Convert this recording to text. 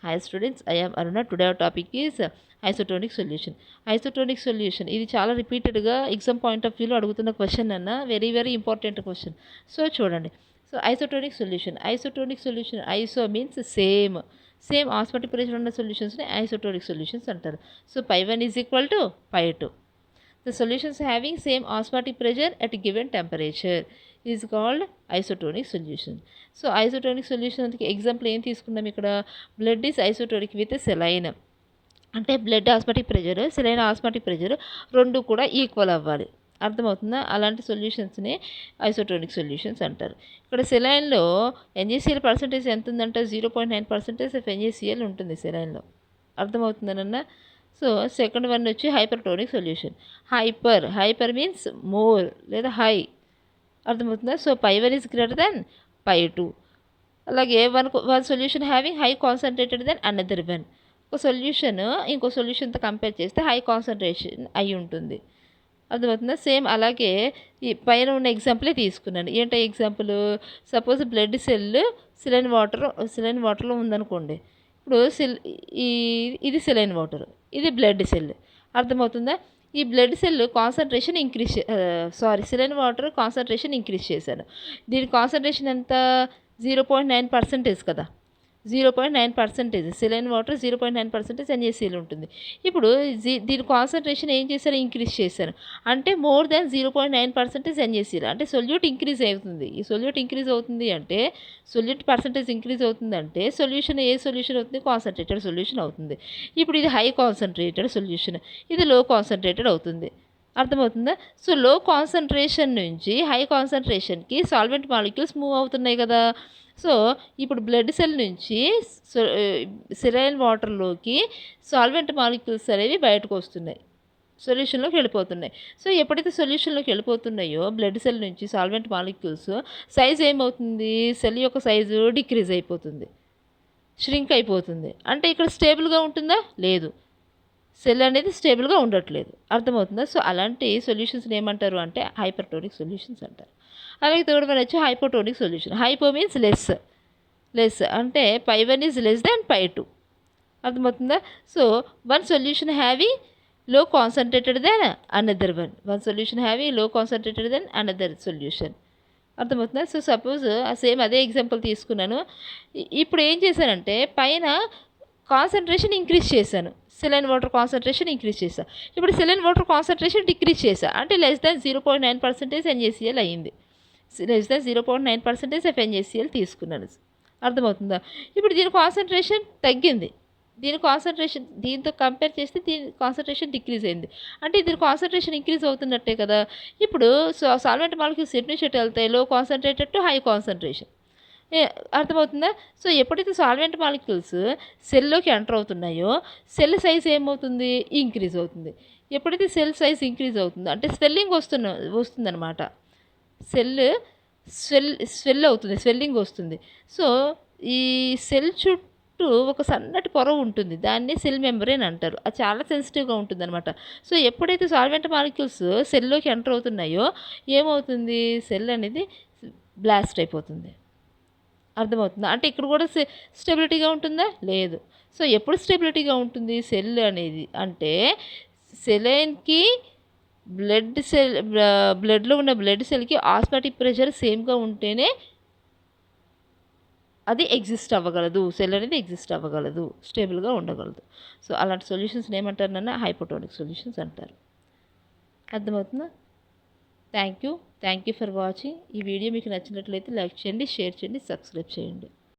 Hi students, I am Aruna. Today our topic is isotonic solution. Isotonic solution ఇది చాలా రిపీటెడ్గా exam point of వ్యూలో అడుగుతున్న question అన్న వెరీ ఇంపార్టెంట్ క్వశ్చన్. సో చూడండి, so isotonic solution iso means same osmotic pressure ఉన్న సొల్యూషన్స్ని isotonic solutions అంటారు. So π1 is equal to π2. The solutions having same osmotic pressure at given temperature is called isotonic solution. So isotonic solution అందుకే example ఏం తీసుకున్నాం ఇక్కడ, blood is isotonic with saline. అంటే blood osmotic pressure, saline osmotic pressure రెండు కూడా equal అవ్వాలి. అర్థమవుతుందా? అలాంటి సొల్యూషన్స్ని ఐసోటోనిక్ సొల్యూషన్స్ అంటారు. ఇక్కడ సెలైన్లో ఎన్జీసీఎల్ పర్సంటేజ్ ఎంత ఉందంటే 0.9% ఆఫ్ ఎన్జీసీఎల్ ఉంటుంది సెలైన్లో. అర్థమవుతుందనన్న. సో సెకండ్ వన్ వచ్చి hypertonic solution. Hyper means more లేదా హై. అర్థమవుతుందా? So π1 is greater than π2. అలాగే one solution having high concentrated then another one. ఒక సొల్యూషన్ ఇంకో సొల్యూషన్తో కంపేర్ చేస్తే హై కాన్సన్ట్రేషన్ అయి ఉంటుంది. అర్థమవుతుందా? సేమ్ అలాగే ఈ పైన ఉన్న ఎగ్జాంపులే తీసుకున్నాను. ఏంటో example, suppose blood cell saline వాటర్లో ఉందనుకోండి. ఇప్పుడు ఇది సెలైన్ వాటర్, ఇది బ్లడ్ సెల్. అర్థమవుతుందా? ఈ blood cell concentration saline water concentration increase చేశాను. దీని కాన్సన్ట్రేషన్ ఎంత, 0.9% కదా. 0.9% సిలైన్ వాటర్ 0.9% ఎన్ఏసీఎల్ ఉంటుంది. ఇప్పుడు దీని కాన్సన్ట్రేషన్ ఏం చేశారు, ఇంక్రీజ్ చేశాను. అంటే మోర్ దాన్ 0.9% ఎన్ఏసీఎల్. అంటే సొల్యూట్ ఇంక్రీజ్ అవుతుంది. ఈ సొల్యూట్ ఇంక్రీజ్ అవుతుంది అంటే, సొల్యూట్ పర్సంటేజ్ ఇంక్రీజ్ అవుతుందంటే సొల్యూషన్ ఏ సొల్యూషన్ అవుతుంది, కాన్సన్ట్రేటెడ్ సొల్యూషన్ అవుతుంది. ఇప్పుడు ఇది హై కాన్సన్ట్రేటెడ్ సొల్యూషన్, ఇది లో కాన్సన్ట్రేటెడ్ అవుతుంది. అర్థమవుతుందా? సో లో కాన్సన్ట్రేషన్ నుంచి హై కాన్సన్ట్రేషన్కి సాల్వెంట్ మాలిక్యూల్స్ మూవ్ అవుతున్నాయి కదా. సో ఇప్పుడు బ్లడ్ సెల్ నుంచి సెలైన్ వాటర్లోకి సాల్వెంట్ మాలిక్యూల్స్ అనేవి బయటకు వస్తున్నాయి, సొల్యూషన్లోకి వెళ్ళిపోతున్నాయి. సో ఎప్పుడైతే సొల్యూషన్లోకి వెళ్ళిపోతున్నాయో బ్లడ్ సెల్ నుంచి సాల్వెంట్ మాలిక్యూల్స్, సైజ్ ఏమవుతుంది, సెల్ యొక్క సైజు డిక్రీజ్ అయిపోతుంది, ష్రింక్ అయిపోతుంది. అంటే ఇక్కడ స్టేబుల్గా ఉంటుందా, లేదు. సెల్ అనేది స్టేబుల్గా ఉండట్లేదు. అర్థమవుతుందా? సో అలాంటి సొల్యూషన్స్ని ఏమంటారు అంటే హైపర్టోనిక్ సొల్యూషన్స్ అంటారు. అలాగే థర్డ్ వన్ వచ్చి hypotonic solution. Hypo means less అంటే π1 ఈజ్ లెస్ దాన్ π2. అర్థమవుతుందా? So one solution having low concentrated then another one solution having low concentrated then another solution. అర్థమవుతుందా? సో సపోజ్ సేమ్ అదే example తీసుకున్నాను. ఇప్పుడు ఏం చేశానంటే పైన కాన్సన్ట్రేషన్ ఇంక్రీజ్ చేశాను, సెలైన్ వాటర్ కాన్సన్ట్రేషన్ ఇంక్రీజ్ చేశాను. ఇప్పుడు సెలైన్ వాటర్ కాన్సన్ట్రేషన్ డిక్రీజ్ చేశాను అంటే లెస్ దాన్ 0.9% ఎన్ఏసీఎల్ అయ్యింది. లెస్ దాన్ 0.9% ఆఫ్ ఎన్ఏసీఎల్ తీసుకున్నాను. అర్థమవుతుందా? ఇప్పుడు దీని కాన్సన్ట్రేషన్ తగ్గింది, దీంతో కంపేర్ చేస్తే దీని కాన్సన్ట్రేషన్ డిక్రీజ్ అయింది. అంటే దీని కాన్సన్ట్రేషన్ ఇంక్రీజ్ అవుతున్నట్టే కదా. ఇప్పుడు సాల్వెంట్ మాలిక్యూల్స్ ఎటు నుంచి వెళ్తాయి, low concentrated to high concentration. అర్థమవుతుందా? సో ఎప్పుడైతే సాల్వెంట్ మాలిక్యూల్స్ సెల్లోకి ఎంటర్ అవుతున్నాయో సెల్ సైజ్ ఏమవుతుంది, ఇంక్రీజ్ అవుతుంది. ఎప్పుడైతే సెల్ సైజ్ ఇంక్రీజ్ అవుతుందో అంటే స్వెల్లింగ్ వస్తుందన్నమాట. స్వెల్ అవుతుంది, స్వెల్లింగ్ వస్తుంది. సో ఈ సెల్ చుట్టూ ఒక సన్నటి పొర ఉంటుంది, దాన్ని సెల్ మెంబ్రేన్ అంటారు. అది చాలా సెన్సిటివ్గా ఉంటుంది అనమాట. సో ఎప్పుడైతే సాల్వెంట్ మాలిక్యూల్స్ సెల్లోకి ఎంటర్ అవుతున్నాయో ఏమవుతుంది, సెల్ అనేది బ్లాస్ట్ అయిపోతుంది. అర్థమవుతుందా? అంటే ఇక్కడ కూడా స్టెబిలిటీగా ఉంటుందా, లేదు. సో ఎప్పుడు స్టెబిలిటీగా ఉంటుంది సెల్ అనేది అంటే, సెలైన్కి బ్లడ్లో ఉన్న బ్లడ్ సెల్కి ఆస్మాటిక్ ప్రెషర్ సేమ్గా ఉంటేనే అది ఎగ్జిస్ట్ అవ్వగలదు, సెల్ అనేది ఎగ్జిస్ట్ అవ్వగలదు, స్టేబుల్గా ఉండగలదు. సో అలాంటి సొల్యూషన్స్ని ఏమంటారు నాన్న, హైపోటోనిక్ సొల్యూషన్స్ అంటారు. అర్థమవుతుందా? Thank you for watching. ఈ వీడియో మీకు నచ్చినట్లయితే లైక్ చేయండి, షేర్ చేయండి, సబ్స్క్రైబ్ చేయండి.